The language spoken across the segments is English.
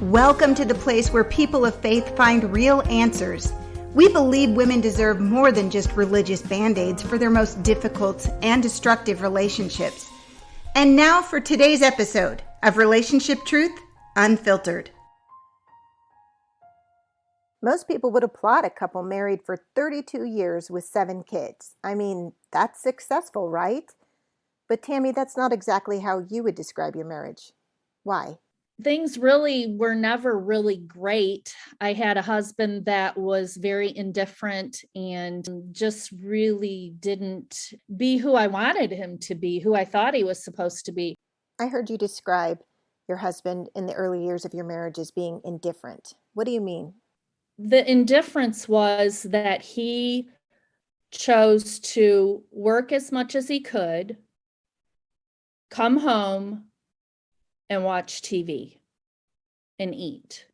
Welcome to the place where people of faith find real answers. We believe women deserve more than just religious band-aids for their most difficult and destructive relationships. And now for today's episode of Relationship Truth Unfiltered. Most people would applaud a couple married for 32 years with 7 kids. I mean, that's successful, right? But Tami, that's not exactly how you would describe your marriage. Why? Things really were never really great. I had a husband that was very indifferent and just really didn't be who I wanted him to be, who I thought he was supposed to be. I heard you describe your husband in the early years of your marriage as being indifferent. What do you mean? The indifference was that he chose to work as much as he could, come home, and watch TV and eat.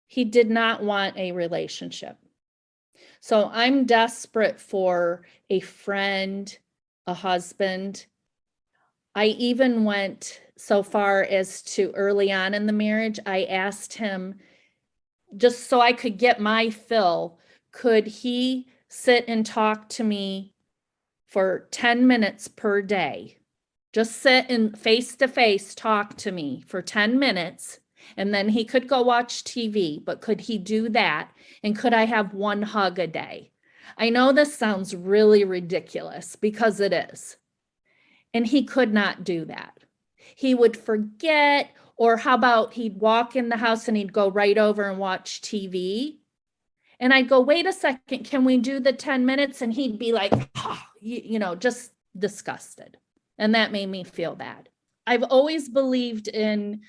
He did not want a relationship. So I'm desperate for a friend, a husband. I even went so far as to early on in the marriage, I asked him, just so I could get my fill, could he sit and talk to me for 10 minutes per day? Just sit and face to face talk to me for 10 minutes, and then he could go watch TV, but could he do that? And could I have one hug a day? I know this sounds really ridiculous because it is. And he could not do that. He would forget, or how about he'd walk in the house and he'd go right over and watch TV. And I'd go, wait a second, can we do the 10 minutes? And he'd be like, oh, just disgusted. And that made me feel bad. I've always believed in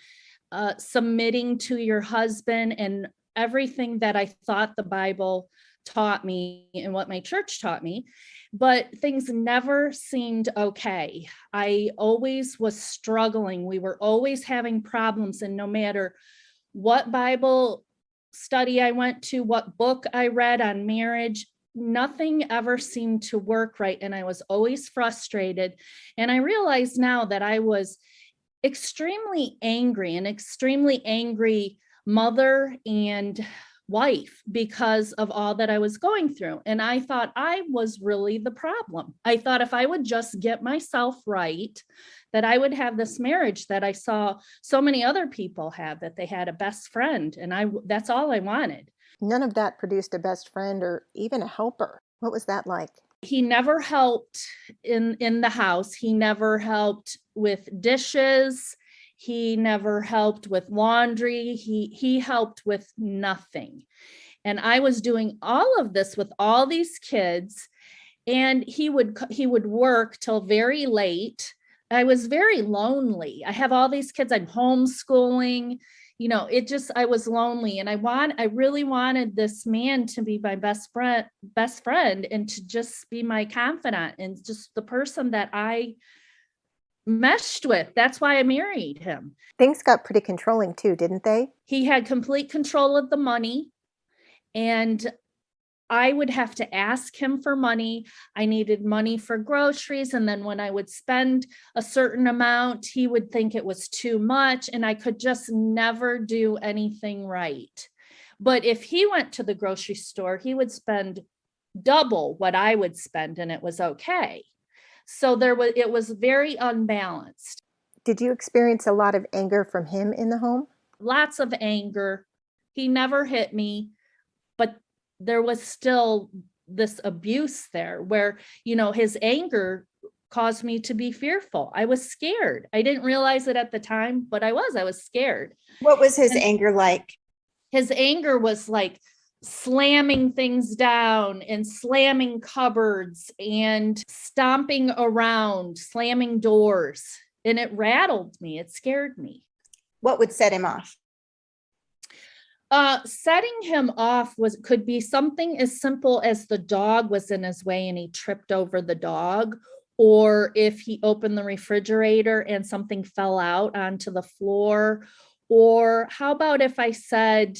submitting to your husband, and everything that I thought the Bible taught me and what my church taught me, but things never seemed okay. I always was struggling. We were always having problems, and no matter what Bible study I went to, what book I read on marriage, nothing ever seemed to work right. And I was always frustrated. And I realize now that I was extremely angry mother and wife because of all that I was going through. And I thought I was really the problem. I thought if I would just get myself right, that I would have this marriage that I saw so many other people have, that they had a best friend. And that's all I wanted. None of that produced a best friend or even a helper. What was that like? He never helped in the house. He never helped with dishes. He never helped with laundry. He helped with nothing. And I was doing all of this with all these kids, and he would work till very late. I was very lonely. I have all these kids. I'm homeschooling. I was lonely, and I really wanted this man to be my best friend and to just be my confidant and just the person that I meshed with. That's why I married him. Things got pretty controlling too, didn't they? He had complete control of the money, and I would have to ask him for money. I needed money for groceries. And then when I would spend a certain amount, he would think it was too much, and I could just never do anything right. But if he went to the grocery store, he would spend double what I would spend, and it was okay. So it was very unbalanced. Did you experience a lot of anger from him in the home? Lots of anger. He never hit me, but there was still this abuse there where, his anger caused me to be fearful. I was scared. I didn't realize it at the time, but I was scared. What was his anger like? His anger was like slamming things down and slamming cupboards and stomping around, slamming doors. And it rattled me. It scared me. What would set him off? Setting him off could be something as simple as the dog was in his way and he tripped over the dog, or if he opened the refrigerator and something fell out onto the floor. Or how about if I said,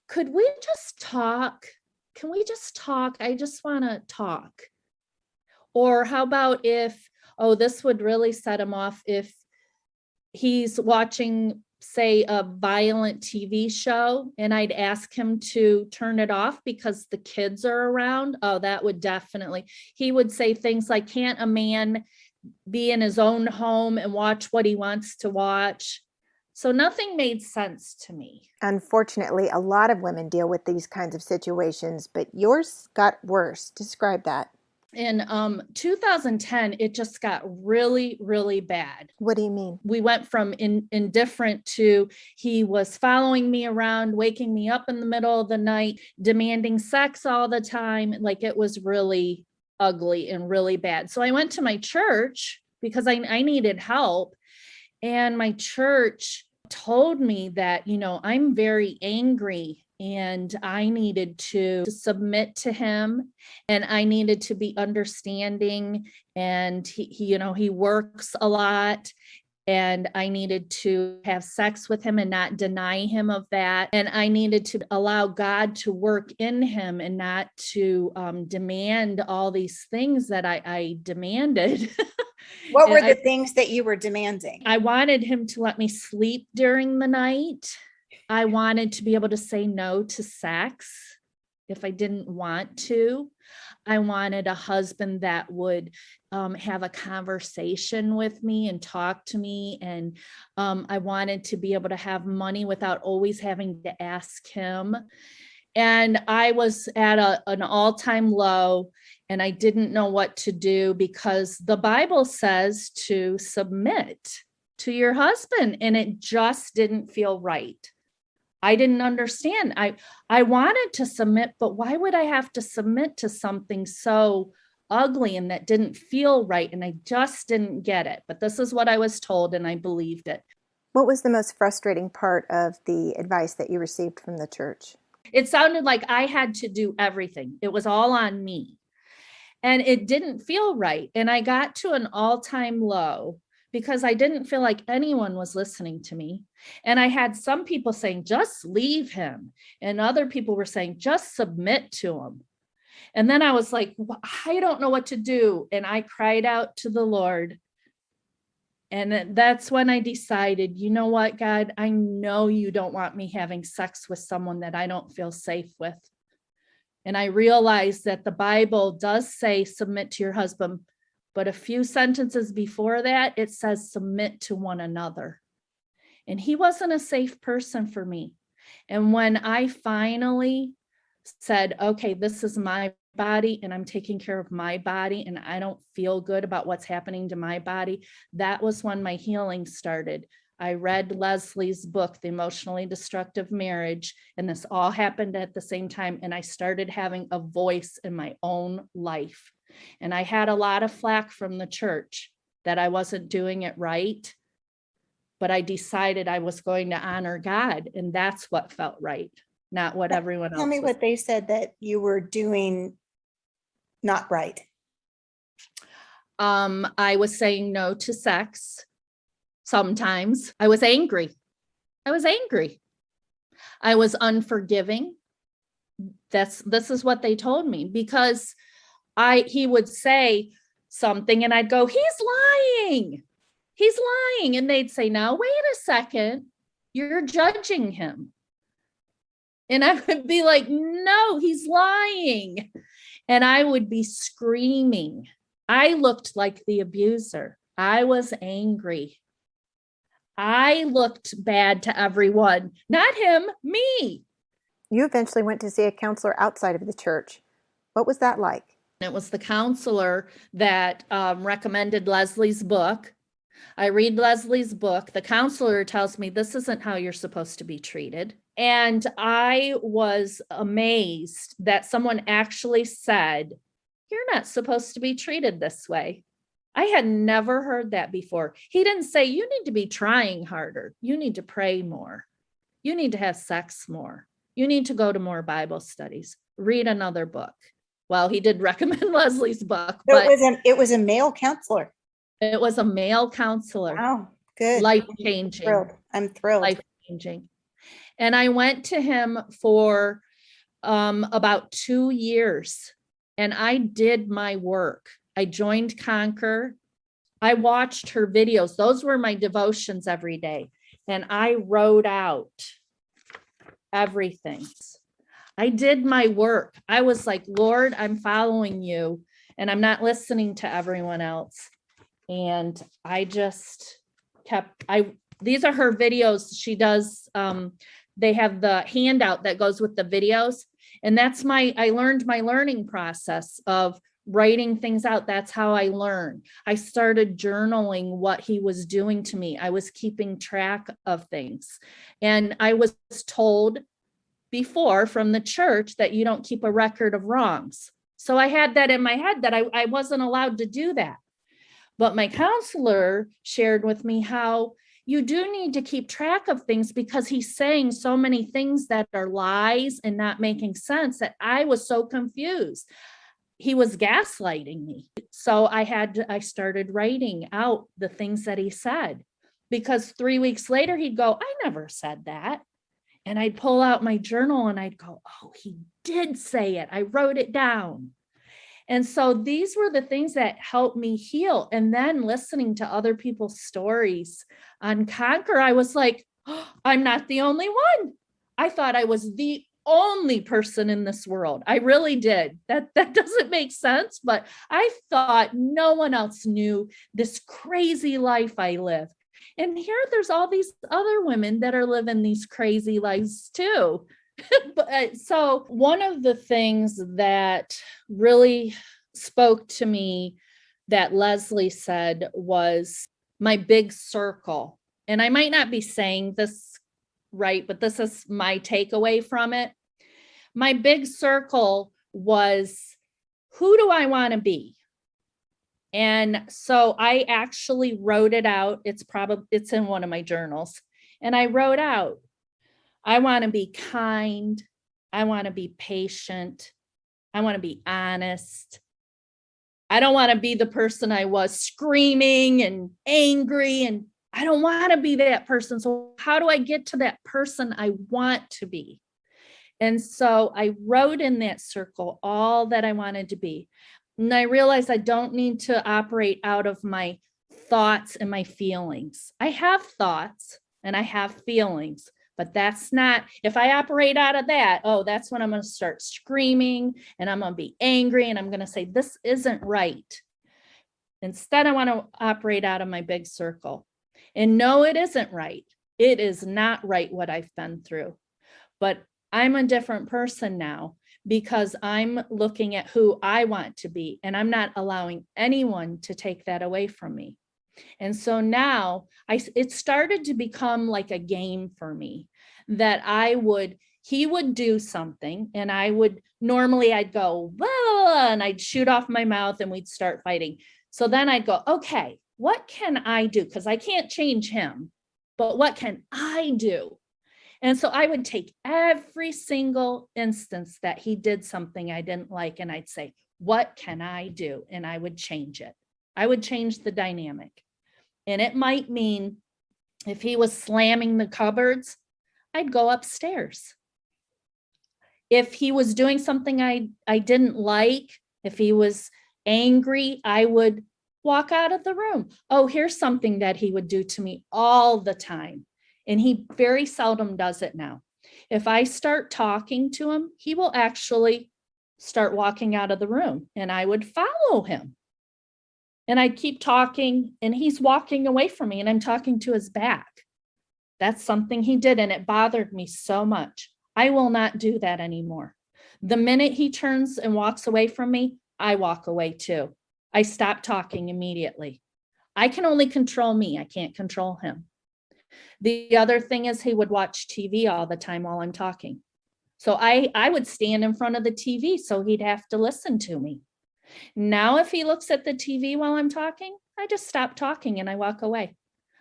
could we just talk? Can we just talk? I just want to talk. Or how about this would really set him off if he's watching say a violent TV show, and I'd ask him to turn it off because the kids are around, oh, that would definitely, he would say things like, can't a man be in his own home and watch what he wants to watch? So nothing made sense to me. Unfortunately, a lot of women deal with these kinds of situations, but yours got worse. Describe that. In 2010, it just got really, really bad. What do you mean? We went from indifferent to he was following me around, waking me up in the middle of the night, demanding sex all the time. Like, it was really ugly and really bad. So I went to my church because I needed help. And my church told me that, I'm very angry and I needed to submit to him, and I needed to be understanding. And he works a lot, and I needed to have sex with him and not deny him of that. And I needed to allow God to work in him and not to demand all these things that I demanded. What were the things that you were demanding? I wanted him to let me sleep during the night. I wanted to be able to say no to sex if I didn't want to. I wanted a husband that would have a conversation with me and talk to me. And I wanted to be able to have money without always having to ask him. And I was at an all-time low, and I didn't know what to do because the Bible says to submit to your husband, and it just didn't feel right. I didn't understand. I wanted to submit, but why would I have to submit to something so ugly and that didn't feel right? And I just didn't get it. But this is what I was told, and I believed it. What was the most frustrating part of the advice that you received from the church? It sounded like I had to do everything. It was all on me. And it didn't feel right. And I got to an all-time low because I didn't feel like anyone was listening to me. And I had some people saying, just leave him. And other people were saying, just submit to him. And then I was like, I don't know what to do. And I cried out to the Lord. And that's when I decided, you know what, God, I know you don't want me having sex with someone that I don't feel safe with. And I realized that the Bible does say submit to your husband, but a few sentences before that, it says submit to one another. And he wasn't a safe person for me. And when I finally said, okay, this is my body and I'm taking care of my body and I don't feel good about what's happening to my body, that was when my healing started. I read Leslie's book, The Emotionally Destructive Marriage, and this all happened at the same time. And I started having a voice in my own life. And I had a lot of flack from the church that I wasn't doing it right. But I decided I was going to honor God. And that's what felt right, not what everyone else Tell me was. what they said that you were doing not right. I was saying no to sex. Sometimes I was angry. I was unforgiving. This is what they told me, because he would say something and I'd go, he's lying. And they'd say, now, wait a second, you're judging him. And I would be like, no, he's lying. And I would be screaming. I looked like the abuser. I was angry. I looked bad to everyone, not him, me. You eventually went to see a counselor outside of the church. What was that like? It was the counselor that recommended Leslie's book. I read Leslie's book. The counselor tells me this isn't how you're supposed to be treated. And I was amazed that someone actually said, you're not supposed to be treated this way. I had never heard that before. He didn't say, you need to be trying harder. You need to pray more. You need to have sex more. You need to go to more Bible studies. Read another book. Well, he did recommend Leslie's book. So but it was a male counselor. it was a male counselor. Wow, good. Life-changing. I'm thrilled. Life-changing. And I went to him for about 2 years, and I did my work. I joined Conquer. I watched her videos. Those were my devotions every day. and I wrote out everything. I did my work. I was like, Lord, I'm following you and I'm not listening to everyone else. And I just these are her videos. She does, they have the handout that goes with the videos. And that's I learned my learning process of writing things out. That's how I learn. I started journaling what he was doing to me. I was keeping track of things. And I was told before from the church that you don't keep a record of wrongs. So I had that in my head that I wasn't allowed to do that. But my counselor shared with me how you do need to keep track of things because he's saying so many things that are lies and not making sense that I was so confused. He was gaslighting me. So I started writing out the things that he said, because 3 weeks later he'd go, I never said that. And I'd pull out my journal and I'd go, oh, he did say it. I wrote it down. And so these were the things that helped me heal. And then listening to other people's stories on Conquer, I was like, oh, I'm not the only one. I thought I was the only person in this world. I really did. That doesn't make sense, but I thought no one else knew this crazy life I live. And here there's all these other women that are living these crazy lives too. So one of the things that really spoke to me that Leslie said was my big circle. And I might not be saying this right, but this is my takeaway from it. My big circle was, who do I want to be? And so I actually wrote it out. It's in one of my journals. And I wrote out, I want to be kind. I want to be patient. I want to be honest. I don't want to be the person I was, screaming and angry, and I don't want to be that person. So how do I get to that person I want to be? And so I wrote in that circle all that I wanted to be. And I realized I don't need to operate out of my thoughts and my feelings. I have thoughts and I have feelings, but that's not, if I operate out of that, oh, that's when I'm going to start screaming and I'm going to be angry and I'm going to say, this isn't right. Instead, I want to operate out of my big circle. And no, it isn't right. It is not right what I've been through. But I'm a different person now because I'm looking at who I want to be, and I'm not allowing anyone to take that away from me. And so now it started to become like a game for me that he would do something and I'd go, and I'd shoot off my mouth and we'd start fighting. So then I'd go, okay, what can I do? Because I can't change him, but what can I do? And so I would take every single instance that he did something I didn't like, and I'd say, what can I do? And I would change it. I would change the dynamic. And it might mean if he was slamming the cupboards, I'd go upstairs. If he was doing something I didn't like, if he was angry, I would walk out of the room. Oh, here's something that he would do to me all the time. And he very seldom does it now. If I start talking to him, he will actually start walking out of the room and I would follow him. And I'd keep talking and he's walking away from me and I'm talking to his back. That's something he did and it bothered me so much. I will not do that anymore. The minute he turns and walks away from me, I walk away too. I stop talking immediately. I can only control me. I can't control him. The other thing is he would watch TV all the time while I'm talking. So I would stand in front of the TV so he'd have to listen to me. Now, if he looks at the TV while I'm talking, I just stop talking and I walk away.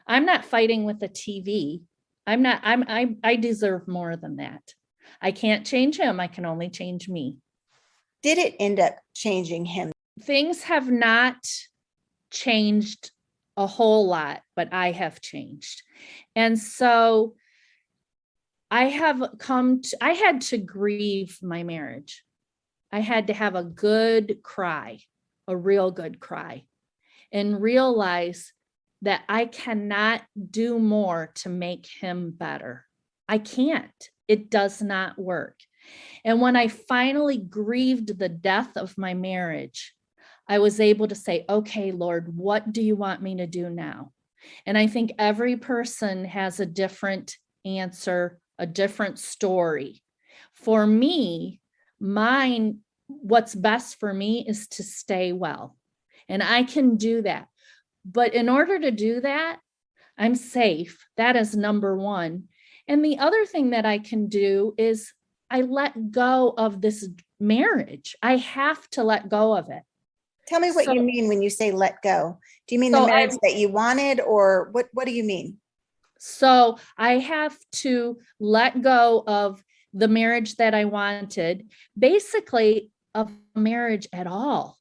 I'm not fighting with the TV. I deserve more than that. I can't change him. I can only change me. Did it end up changing him? Things have not changed a whole lot, but I have changed. And so I had to grieve my marriage. I had to have a good cry, a real good cry, and realize that I cannot do more to make him better. I can't. It does not work. And when I finally grieved the death of my marriage, I was able to say, okay, Lord, what do you want me to do now? And I think every person has a different answer, a different story. For me, what's best for me is to stay well. And I can do that. But in order to do that, I'm safe. That is number one. And the other thing that I can do is I let go of this marriage. I have to let go of it. Tell me what you mean when you say let go. Do you mean the marriage that you wanted, or what do you mean? So I have to let go of the marriage that I wanted, basically of marriage at all.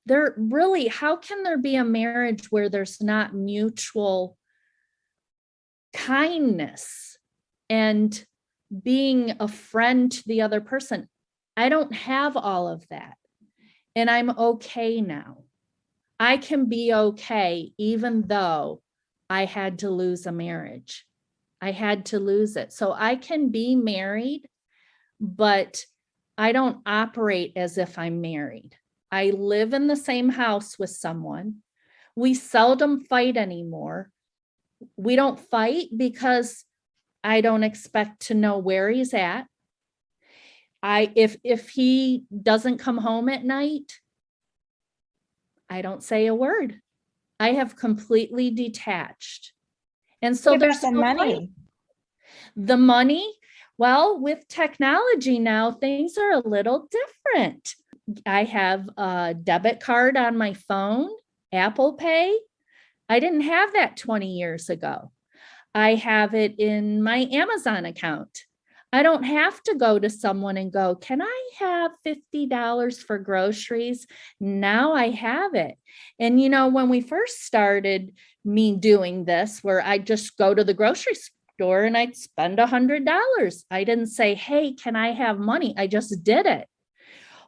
How can there be a marriage where there's not mutual kindness and being a friend to the other person? I don't have all of that. And I'm okay now. I can be okay even though I had to lose a marriage. I had to lose it. So I can be married, but I don't operate as if I'm married. I live in the same house with someone. We seldom fight anymore. We don't fight because I don't expect to know where he's at. If he doesn't come home at night, I don't say a word. I have completely detached. And so there's the money. The money, well, with technology now, things are a little different. I have a debit card on my phone, Apple Pay. I didn't have that 20 years ago. I have it in my Amazon account. I don't have to go to someone and go, can I have $50 for groceries? Now I have it. And when we first started me doing this, where I just go to the grocery store and I'd spend $100. I didn't say, hey, can I have money? I just did it.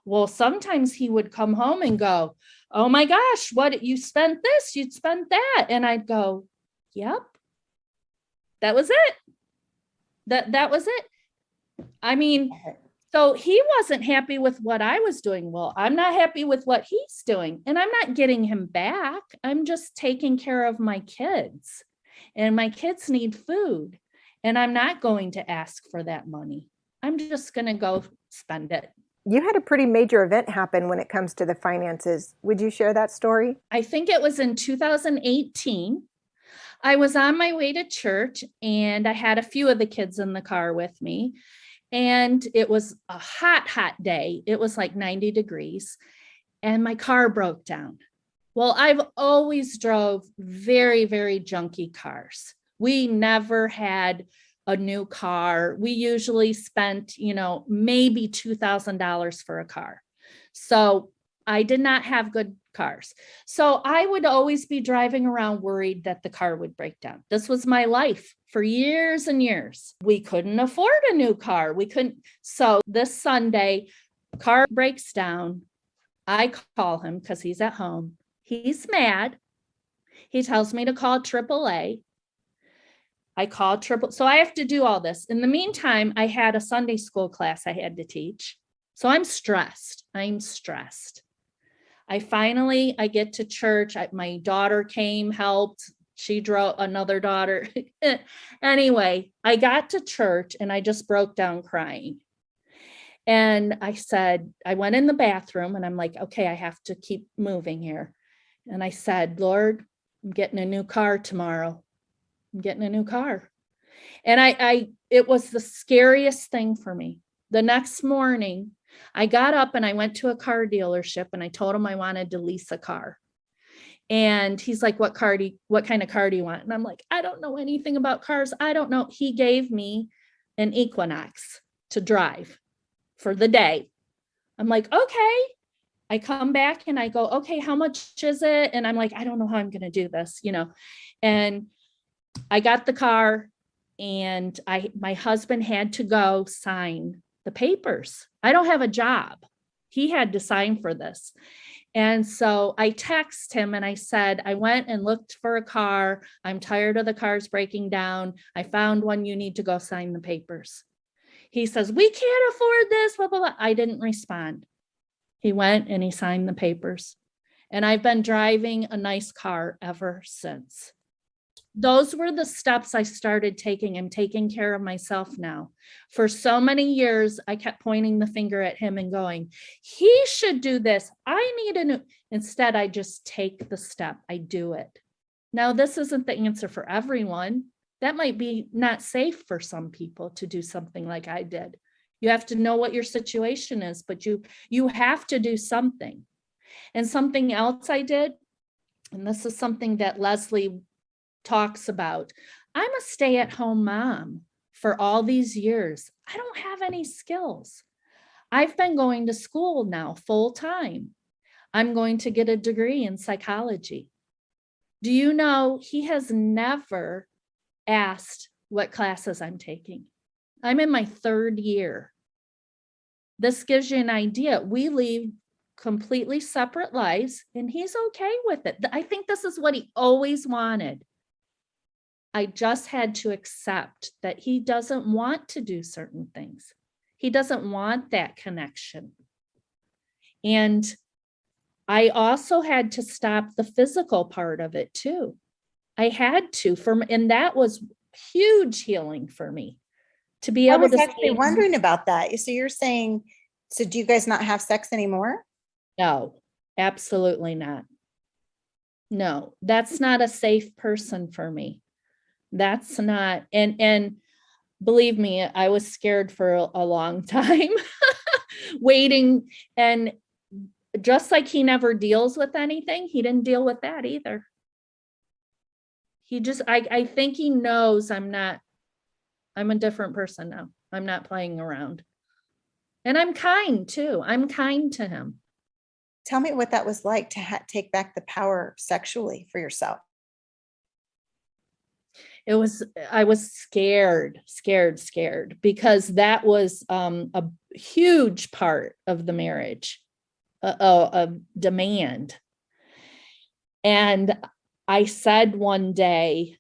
Well, sometimes he would come home and go, oh my gosh, what you spent this, you'd spent that. And I'd go, yep, that was it. That was it. I mean, so he wasn't happy with what I was doing. Well, I'm not happy with what he's doing, and I'm not getting him back. I'm just taking care of my kids, and my kids need food, and I'm not going to ask for that money. I'm just going to go spend it. You had a pretty major event happen when it comes to the finances. Would you share that story? I think it was in 2018. I was on my way to church, and I had a few of the kids in the car with me. And it was a hot, hot day. It was like 90 degrees. And my car broke down. Well, I've always drove very, very junky cars. We never had a new car. We usually spent, maybe $2,000 for a car. So I did not have good cars. So I would always be driving around worried that the car would break down. This was my life for years and years. We couldn't afford a new car. We couldn't. So this Sunday, car breaks down. I call him because he's at home. He's mad. He tells me to call AAA. I call so I have to do all this. In the meantime, I had a Sunday school class I had to teach. So I'm stressed. I get to church. My daughter came, helped. She drove another daughter. Anyway, I got to church and I just broke down crying. And I went in the bathroom and I'm like, okay, I have to keep moving here. And I said, Lord, I'm getting a new car tomorrow. I'm getting a new car. And it was the scariest thing for me. The next morning, I got up and I went to a car dealership and I told him I wanted to lease a car. And he's like, what kind of car do you want? And I'm like, I don't know anything about cars. I don't know. He gave me an Equinox to drive for the day. I'm like, okay. I come back and I go, okay, how much is it? And I'm like, I don't know how I'm going to do this, and I got the car and my husband had to go sign the papers. I don't have a job. He had to sign for this. And so I text him and I said, I went and looked for a car. I'm tired of the cars breaking down. I found one. You need to go sign the papers. He says, we can't afford this, blah, blah, blah. I didn't respond. He went and he signed the papers. And I've been driving a nice car ever since. Those were the steps I started taking. I'm taking care of myself now. For so many years, I kept pointing the finger at him and going, he should do this. I need a new. Instead, I just take the step. I do it. Now, this isn't the answer for everyone. That might be not safe for some people to do something like I did. You have to know what your situation is, but you have to do something. And something else I did, and this is something that Leslie talks about. I'm a stay-at-home mom for all these years. I don't have any skills. I've been going to school now full time. I'm going to get a degree in psychology. Do you know he has never asked what classes I'm taking? I'm in my 3rd year. This gives you an idea. We lead completely separate lives and he's okay with it. I think this is what he always wanted. I just had to accept that he doesn't want to do certain things. He doesn't want that connection. And I also had to stop the physical part of it too. I had to, and that was huge healing for me to be I able was to actually say, wondering about that. So you're saying, so do you guys not have sex anymore? no, absolutely not. No, that's not a safe person for me. That's not, and believe me, I was scared for a long time waiting. And just like he never deals with anything, he didn't deal with that either. He just, I think he knows I'm a different person now. I'm not playing around. And I'm kind too. I'm kind to him. Tell me what that was like to take back the power sexually for yourself. I was scared because that was a huge part of the marriage, a demand. And I said one day,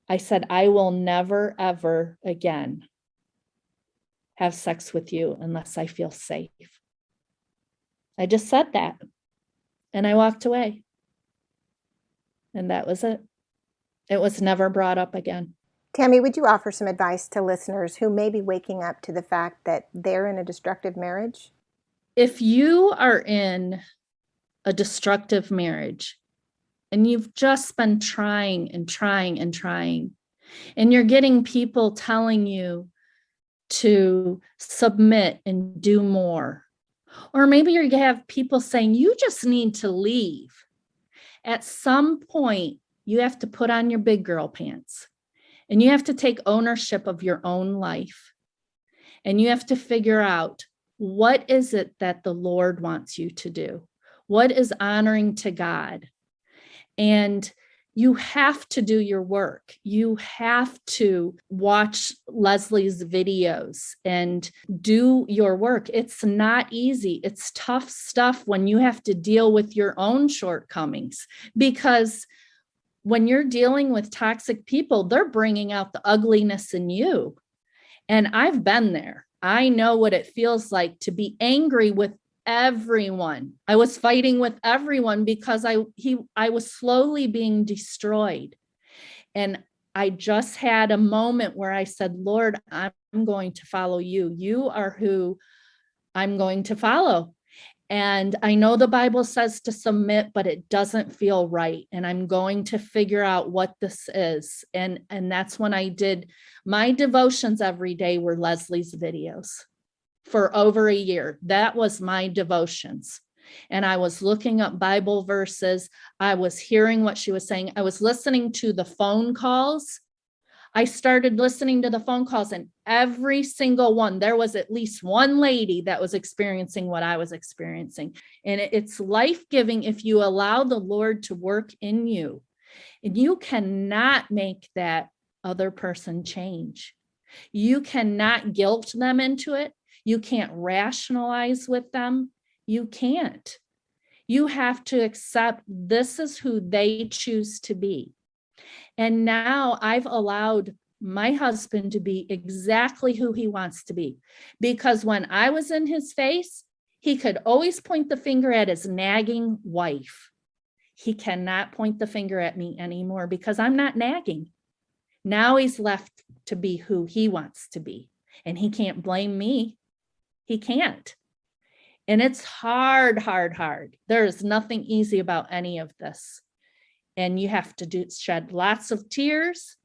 I will never, ever again have sex with you unless I feel safe. I just said that and I walked away. And that was it. It was never brought up again. Tami, would you offer some advice to listeners who may be waking up to the fact that they're in a destructive marriage? If you are in a destructive marriage and you've just been trying and trying and trying, and you're getting people telling you to submit and do more, or maybe you have people saying you just need to leave, at some point, you have to put on your big girl pants and you have to take ownership of your own life. And you have to figure out, what is it that the Lord wants you to do? What is honoring to God? And you have to do your work. You have to watch Leslie's videos and do your work. It's not easy. It's tough stuff when you have to deal with your own shortcomings, because when you're dealing with toxic people, they're bringing out the ugliness in you. And I've been there. I know what it feels like to be angry with everyone. I was fighting with everyone because I was slowly being destroyed. And I just had a moment where I said, Lord, I'm going to follow you. You are who I'm going to follow. And I know the Bible says to submit, but it doesn't feel right. And I'm going to figure out what this is. And that's when I did my devotions every day were Leslie's videos for over a year. That was my devotions. And I was looking up Bible verses. I was hearing what she was saying. I was listening to the phone calls. I started listening to the phone calls, and every single one, there was at least one lady that was experiencing what I was experiencing. And it's life-giving if you allow the Lord to work in you. And you cannot make that other person change. You cannot guilt them into it. You can't rationalize with them. You can't. You have to accept this is who they choose to be. And now I've allowed my husband to be exactly who he wants to be. Because when I was in his face, he could always point the finger at his nagging wife. He cannot point the finger at me anymore because I'm not nagging. Now he's left to be who he wants to be. And he can't blame me. He can't. And it's hard. There is nothing easy about any of this. And you have to shed lots of tears,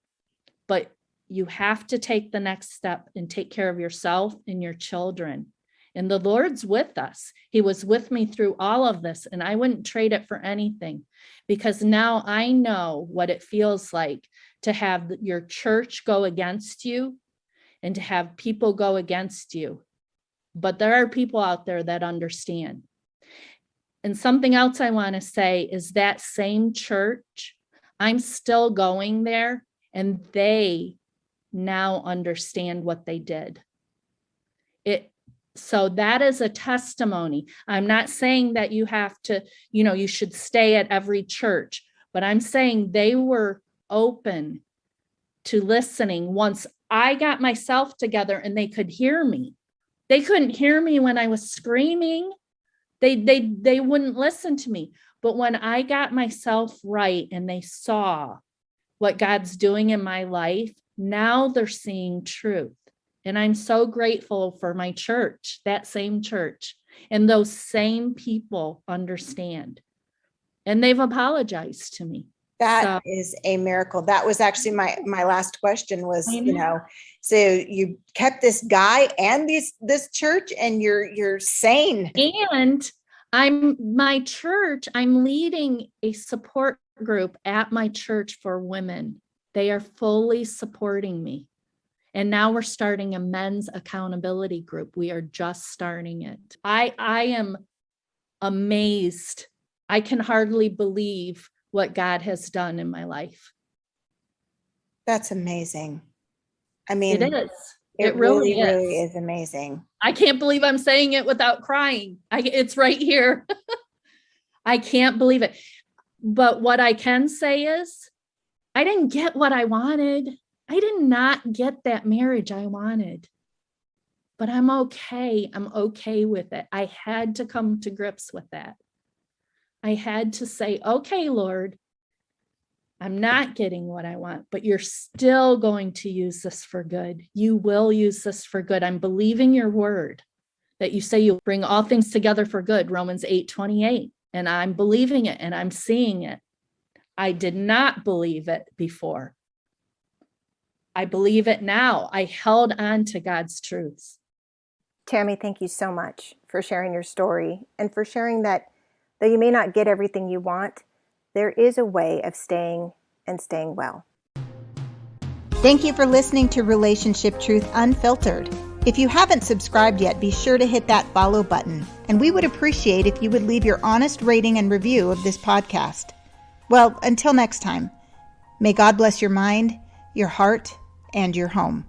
but you have to take the next step and take care of yourself and your children. And the Lord's with us. He was with me through all of this, and I wouldn't trade it for anything, because now I know what it feels like to have your church go against you and to have people go against you. But there are people out there that understand. And something else I want to say is that same church, I'm still going there, and they now understand what they did. So that is a testimony. I'm not saying that you have to, you should stay at every church, but I'm saying they were open to listening once I got myself together and they could hear me. They couldn't hear me when I was screaming. They wouldn't listen to me. But when I got myself right and they saw what God's doing in my life, now they're seeing truth. And I'm so grateful for my church, that same church, and those same people understand. And they've apologized to me. That is a miracle. That was actually my last question was, so you kept this guy and this church, and you're sane. And I'm leading a support group at my church for women. They are fully supporting me. And now we're starting a men's accountability group. We are just starting it. I am amazed. I can hardly believe what God has done in my life. That's amazing. I mean, it is. It really is amazing. I can't believe I'm saying it without crying. It's right here. I can't believe it. But what I can say is, I didn't get what I wanted. I did not get that marriage I wanted. But I'm okay. I'm okay with it. I had to come to grips with that. I had to say, okay, Lord, I'm not getting what I want, but you're still going to use this for good. You will use this for good. I'm believing your word that you say you'll bring all things together for good, Romans 8:28. And I'm believing it and I'm seeing it. I did not believe it before. I believe it now. I held on to God's truths. Tami, thank you so much for sharing your story and for sharing that though you may not get everything you want, there is a way of staying well. Thank you for listening to Relationship Truth Unfiltered. If you haven't subscribed yet, be sure to hit that follow button. And we would appreciate if you would leave your honest rating and review of this podcast. Well, until next time, may God bless your mind, your heart, and your home.